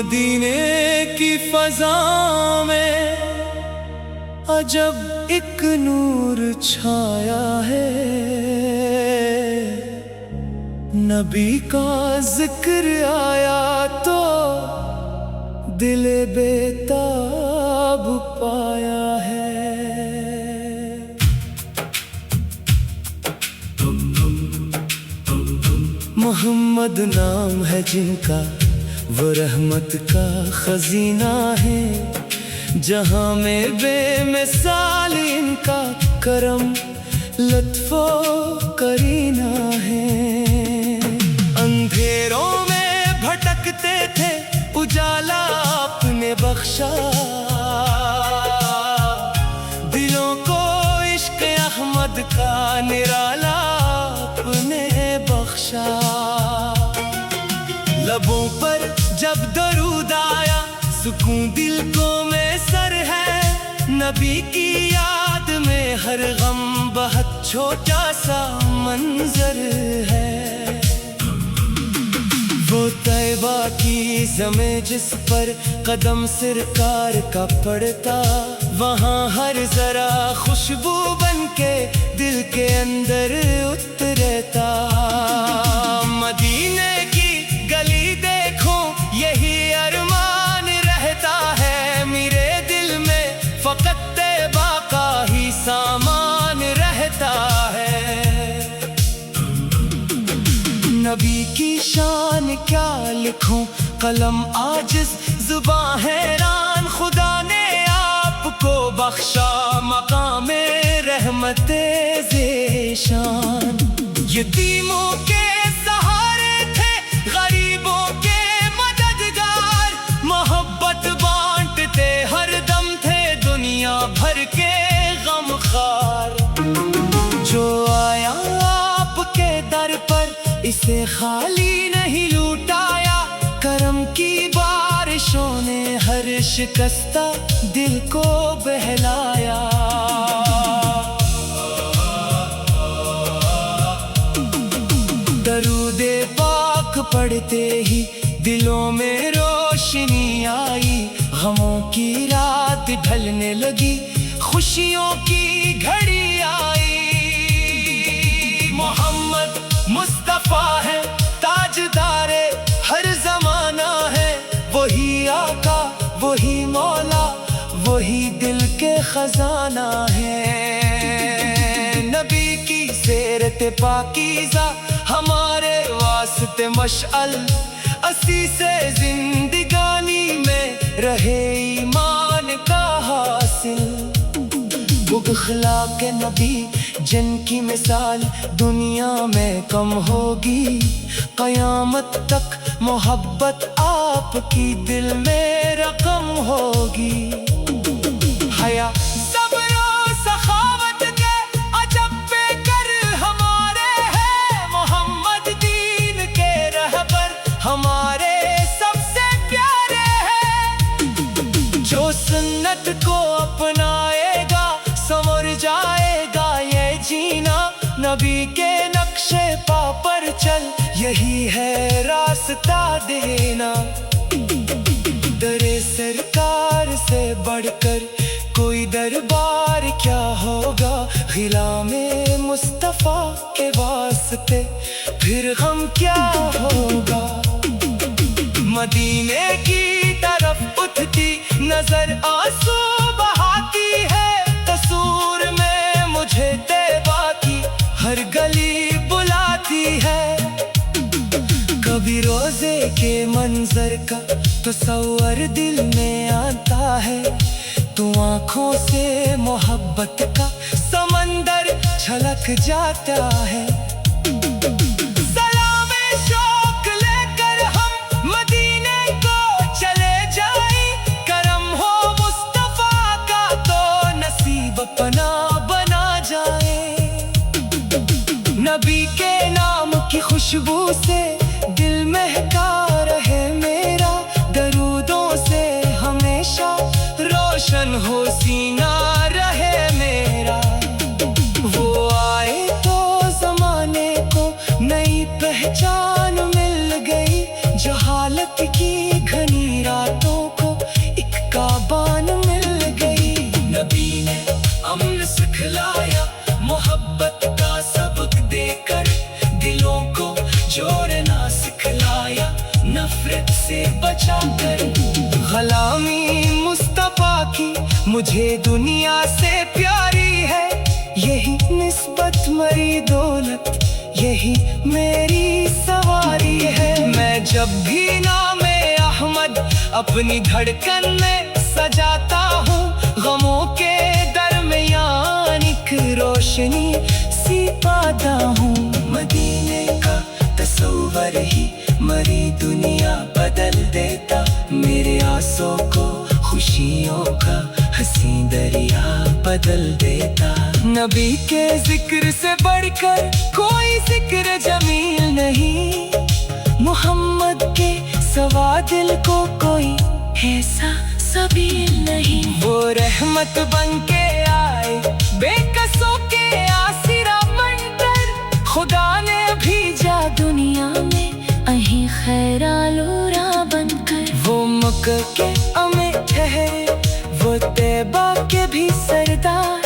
مدینے کی فضا میں عجب ایک نور چھایا ہے، نبی کا ذکر آیا تو دل بےتاب پایا ہے۔ محمد نام ہے جن کا، وہ رحمت کا خزینہ ہے، جہاں میں بے مثال ان کا کرم لطف و کرینہ ہے۔ اندھیروں میں بھٹکتے تھے، اجالا آپ نے بخشا، دلوں کو عشق احمد کا نرالا آپ نے بخشا۔ لبوں پر جب درود آیا، سکون دل کو میسر ہے، نبی کی یاد میں ہر غم بہت چھوٹا سا منظر ہے۔ وہ طیبہ کی زمیں جس پر قدم سرکار کا پڑتا، وہاں ہر ذرا خوشبو بن کے دل کے اندر اترتا۔ مدینے کی گلی دیکھو، یہی ارمان رہتا ہے میرے دل میں، فقط طیبہ کا ہی سامان رہتا ہے۔ نبی کی شان کیا لکھوں، قلم عاجز زباں حیران، خدا نے آپ کو بخشا مقام رحمت ذیشان۔ یتیموں کے سہارے تھے، غریبوں کے مددگار، محبت بانٹتے ہر دم تھے، دنیا بھر کے غمخوار۔ جو آیا آپ کے در پر، اسے خالی نہیں لوٹایا، کرم کی بارشوں نے ہر شکستہ دل کو بہلایا۔ درود پاک پڑھتے ہی دلوں میں روشنی آئی، غموں کی رات ڈھلنے لگی، خوشیوں کی گھڑی آئی۔ محمد مصطفیٰ ہے، تاجدار ہر زمانہ ہے، وہی آقا وہی مولا، وہی دل کے خزانہ ہے۔ نبی کی سیرت پاکیزہ ہمارے واسطے مشعل، اسی سے زندگانی میں رہے ایمان کا حاصل۔ وہ اخلاق نبی جن کی مثال دنیا میں کم ہوگی، قیامت تک محبت آپ کی دل میں رقم ہوگی۔ حیا صبر و سخاوت کے عجب پیکر ہمارے ہیں، محمد دین کے رہبر ہمارے سب سے پیارے ہیں۔ جو سنت کو اپنائے گا سنور جائے گا یہ جینا، نبی کے نقش پا پر چل، یہی ہے راستہ دینا۔ در سرکار سے بڑھ کر کوئی دربار کیا ہوگا، غلام مصطفیٰ کے واسطے پھر غم کیا ہوگا۔ مدینے کی طرف اٹھتی نظر آنسو بہاتی ہے، تصور میں مجھے طیبہ کی ہر گلی بلاتی ہے۔ کبھی روزے کے منظر کا تصور دل میں آتا ہے، تو آنکھوں سے محبت کا سمندر چھلک جاتا ہے۔ سلام شوق لے کر ہم مدینے کو چلے جائیں، کرم ہو مصطفیٰ کا تو نصیب اپنا بنا جائیں۔ نبی کے نام کی خوشبو سے دل مہکا رہے میرا، درودوں سے ہمیشہ روشن ہو سینہ رہے میرا۔ وہ آئے تو زمانے کو نئی پہچان مل گئی، جہالت کی گھنی رات नफरत से बचा कर। गुलामी मुस्तफा की मुझे दुनिया से प्यारी है, यही निस्बत मेरी दौलत, यही मेरी सवारी है। मैं जब भी नामे अहमद अपनी धड़कन में सजाता हूँ, गमों के दरमियान एक रोशनी सी पाता हूँ। मदीने का तस्वर ही मेरी दुनिया बदल देता, मेरे आंसू को खुशियों का हंसी दरिया बदल देता। नबी के जिक्र से बढ़कर कोई जिक्र जमील नहीं, मोहम्मद के सवा दिल को कोई ऐसा सबील नहीं। वो रहमत बन के आए बेकसों के आसिरा बनकर, खुदा ने भेजा दुनिया में अहीं खैरालूरा बनकर। वो मक्का के अमे ठहरे, वो तैबा के भी सरदार,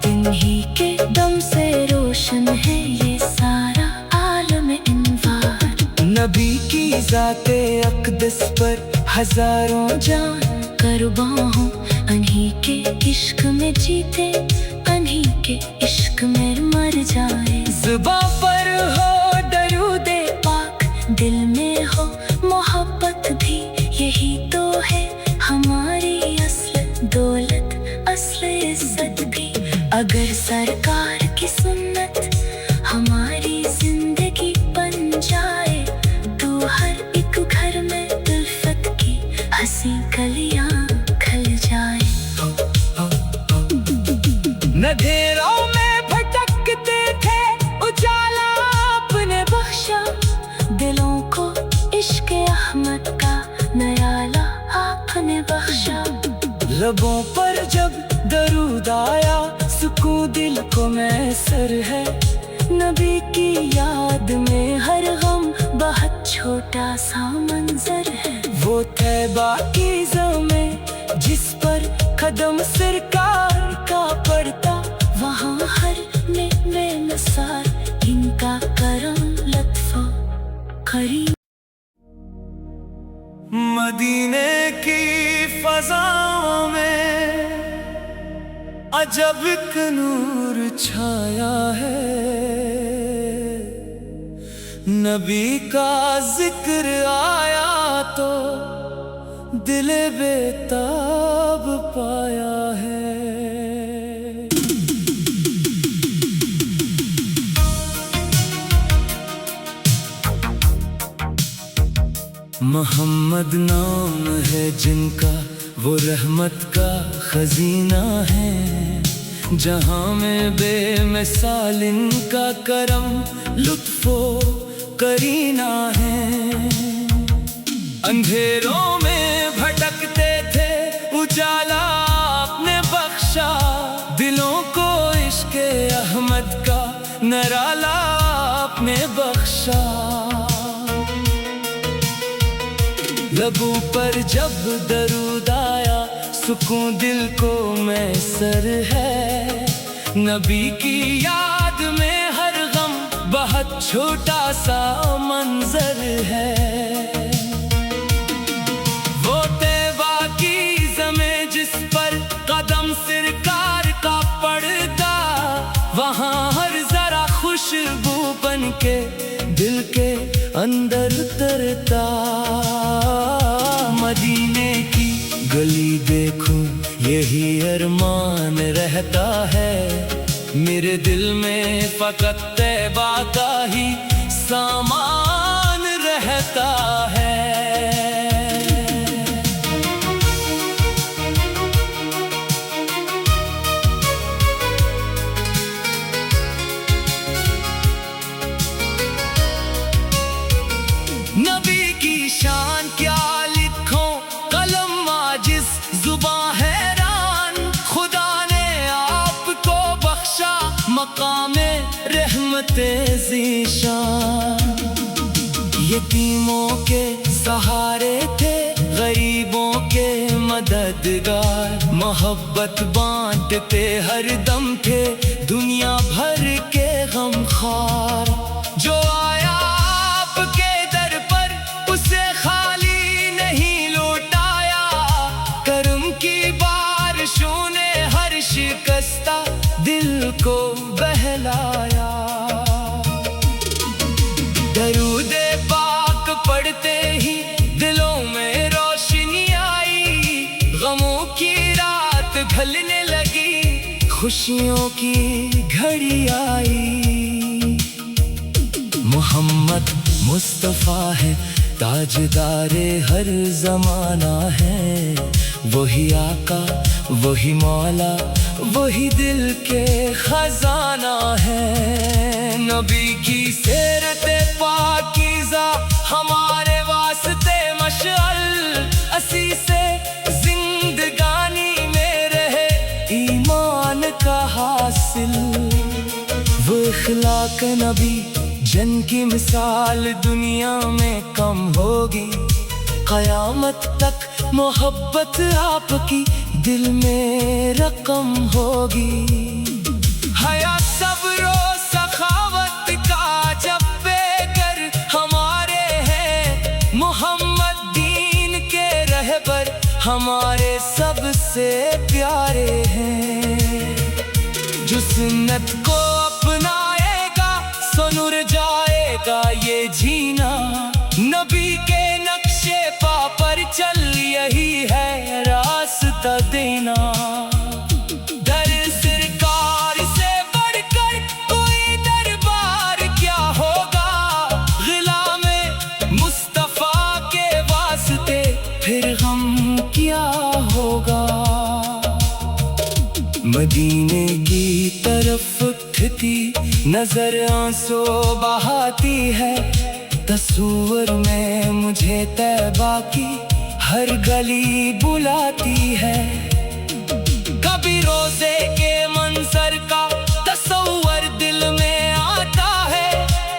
इन्हीं के दम से रोशन है ये सारा आलम इनवार। नबी की ज़ाते अक़दस पर हजारों जान कुर्बान, अन्हीं के इश्क में जीते, अन्हीं के इश्क में मर जाए। ज़ुबां पर हो दरूदे पाक, दिल में हो मोहब्बत भी, यही तो है हमारी असल दौलत, असल इज्जत भी। अगर सरकार की सुन्नत हमारी जिंदगी बन जाए, तो हर एक घर में उल्फत की हंसी कलियां खिल जाए। अंधेरों में भटकते थे, उजाला आपने बख्शा, दिलों को इश्क अहमद का नयाला आपने बख्शा। लबों पर जब दरूद आया, सुकून दिल को मैसर है, नबी की याद में हर गम बहुत छोटा सा मंजर है। वो तैबा की ज़मीं जिस पर कदम सरकार का पड़ता, वहाँ हर में नसार इनका करम लत्फ़ो करीम। मदीने की फ़ज़ाओं में अजब एक नूर छाया है, नबी का जिक्र आया तो दिल बेताब पाया है। मोहम्मद नाम है जिनका, वो रहमत का खजीना है, जहाँ में बेमिसाल इनका करम लुत्फो करीना है। अंधेरों में भटकते थे, उजाला आपने बख्शा, दिलों को इश्क अहमद का नराला आपने बख्शा। लबों पर जब दरूद आया, सुकून दिल को मैसर है, नबी की याद में हर गम बहुत छोटा सा मंजर है। वो तैबा की ज़मीं जिस पर कदम सरकार का पड़ता, वहाँ हर जरा खुशबू बन के दिल के अंदर उतरता। मदीने की गली देखूं यही अरमान रहता है, मेरे दिल में फकत तैबा का ही सामान रहता है। नबी की शान क्या लिखूं, कलम आजिज़ ज़ुबां हैरान, खुदा ने आपको बख्शा मकामे रहमते ज़ीशान। यतीमों के सहारे थे, गरीबों के मददगार, मोहब्बत बांटते हर दम थे, दुनिया भर के गमखार। जो आया आपके दर पर उसे खा ढलने लगी, खुशियों की घड़ी आई। मोहम्मद मुस्तफा है, ताजदारे हर जमाना है। वही आका, वही मौला, वही दिल के खजाना है। नबी की सीरत पाकीज़ा हमारे वास्ते मशअल, असी से जिंदगानी में रहे ईमान का हासिल। वो इखलाक नबी जन की मिसाल दुनिया में कम होगी, क़यामत तक मोहब्बत आपकी दिल में रकम होगी। हया सब्रो सखावत का जब बेगर हमारे हैं, मोहम्मद दीन के रहबर हमारे सबसे प्यारे हैं। जो सुन्नत को अपनाएगा सुनुर जाएगा ये जीना, नबी के नक्शे पा पर चल यही है रास्ता देना। दर सरकार से बढ़कर कोई दरबार क्या होगा, ग़िलामे मुस्तफा के वास्ते फिर गम क्या होगा। मदीने की तरफ उठती नजर आंसू बहाती है, तस्वीर में मुझे तैबा की हर गली बुलाती है। कभी रोजे के मंजर का तस्वीर दिल में आता है,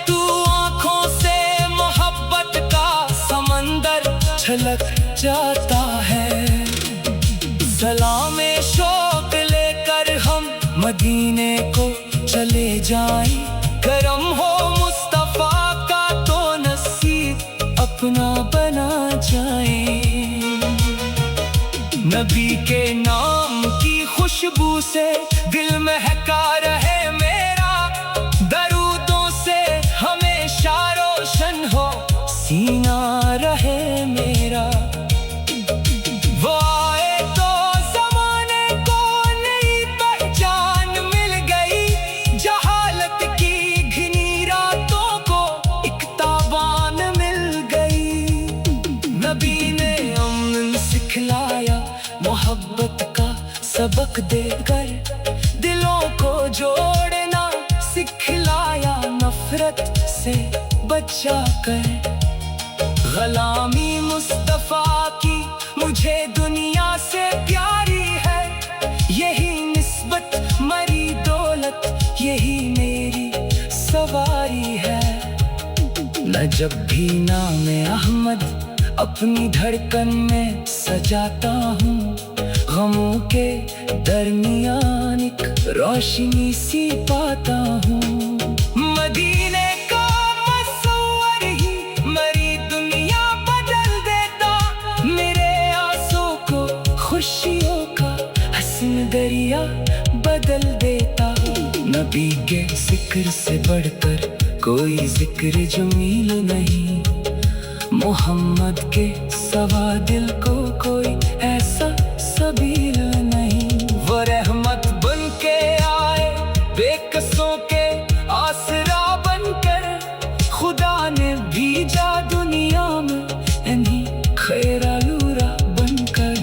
तू आंखों से मोहब्बत का समंदर छलक जाता है। सलामे शौक लेकर हम मदीने को चले जाएं, करम हो मुस्तफा का तो नसीब अपना बना जाए। नबी के नाम की खुशबू से दिल महका रहे मेरा, दरूदों से हमेशा रोशन हो सीना रहे मेरा। वो आए तो ज़माने को नई पहचान मिल गई, जहालत की घिनी रातों को एक ताबान मिल गई। नबी ने अमन सिखलाया, मोहब्बत का सबक देकर दिलों को जोड़ना सिखलाया, नफरत से बचा कर। ग़ुलामी मुस्तफा की मुझे दुनिया से प्यारी है, यही निस्बत मरी दौलत यही मेरी सवारी है। मैं जब भी नाम अहमद अपनी धड़कन में सजाता हूँ, गमों के दरमियान एक रोशनी सी पाता हूँ। मदीने का मसव्वर ही मरी दुनिया बदल देता, मेरे आंसू को खुशियों का हसन दरिया बदल देता। नबी के जिक्र से बढ़कर कोई जिक्र जमील नहीं, मोहम्मद के सवा दिल को कोई ऐसा सबील नहीं। वो रहमत बन के आए बेकसों के आसरा बनकर, खुदा ने भेजा दुनिया में इन्हीं खैरालूरा बनकर।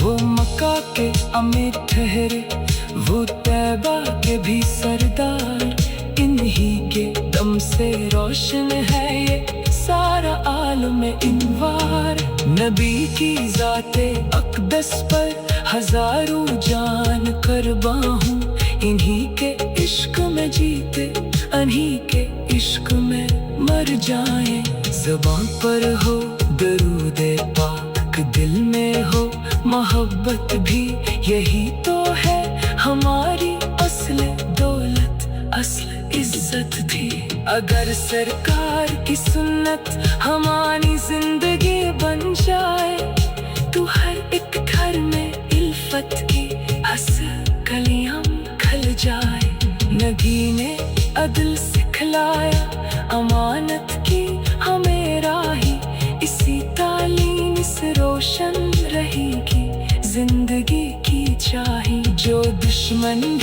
वो मक्का के अमीर ठहरे, वो तैबा के भी सरदार, इन्हीं के दम से रोशन है ये सारा आलम इनवार। नबी की ज़ाते अक़दस पर हजारों जान कुर्बान हूँ, इन्हीं के इश्क में जीते इन्हीं के इश्क में मर जाएं। ज़बान पर हो दरूदे पाक, दिल में हो मोहब्बत भी, यही तो है हमारी असल दौलत असल इज्जत भी। अगर सरकार की सुन्नत हमारी जिंदगी बन जाए, तो हर एक घर में इल्फत की हंस कलियां खिल जाए। नबी ने अदल सिखलाया, अमानत की हमें राही, इसी तालीम से रोशन रहेगी जिंदगी की चाही। دشمن